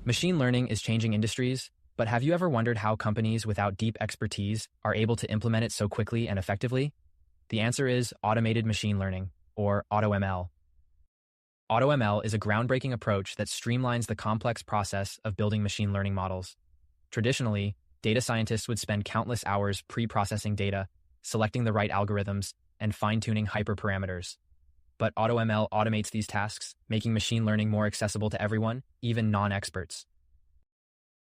Machine learning is changing industries, but have you ever wondered how companies without deep expertise are able to implement it so quickly and effectively? The answer is automated machine learning, or AutoML. AutoML is a groundbreaking approach that streamlines the complex process of building machine learning models. Traditionally, data scientists would spend countless hours pre-processing data, selecting the right algorithms, and fine-tuning hyperparameters. But AutoML automates these tasks, making machine learning more accessible to everyone, even non-experts.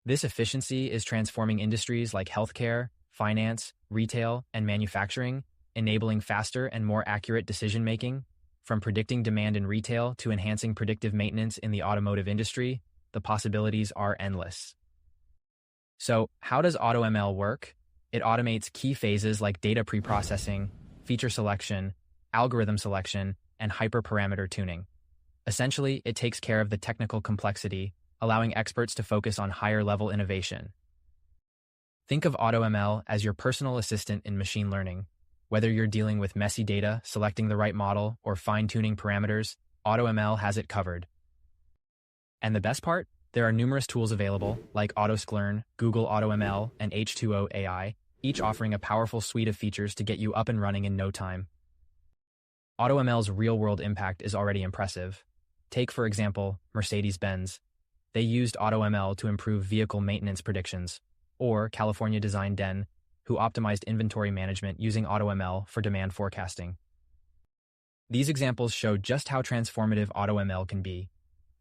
This efficiency is transforming industries like healthcare, finance, retail, and manufacturing, enabling faster and more accurate decision-making. From predicting demand in retail to enhancing predictive maintenance in the automotive industry, the possibilities are endless. So, how does AutoML work? It automates key phases like data preprocessing, feature selection, algorithm selection, and hyperparameter tuning. Essentially, it takes care of the technical complexity, allowing experts to focus on higher-level innovation. Think of AutoML as your personal assistant in machine learning. Whether you're dealing with messy data, selecting the right model, or fine-tuning parameters, AutoML has it covered. And the best part? There are numerous tools available, like AutoSclearn, Google AutoML, and H2O AI, each offering a powerful suite of features to get you up and running in no time. AutoML's real-world impact is already impressive. Take, for example, Mercedes-Benz. They used AutoML to improve vehicle maintenance predictions, or California Design Den, who optimized inventory management using AutoML for demand forecasting. These examples show just how transformative AutoML can be.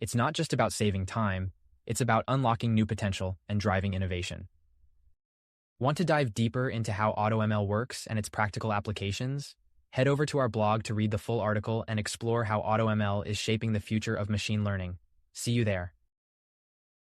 It's not just about saving time, it's about unlocking new potential and driving innovation. Want to dive deeper into how AutoML works and its practical applications? Head over to our blog to read the full article and explore how AutoML is shaping the future of machine learning. See you there.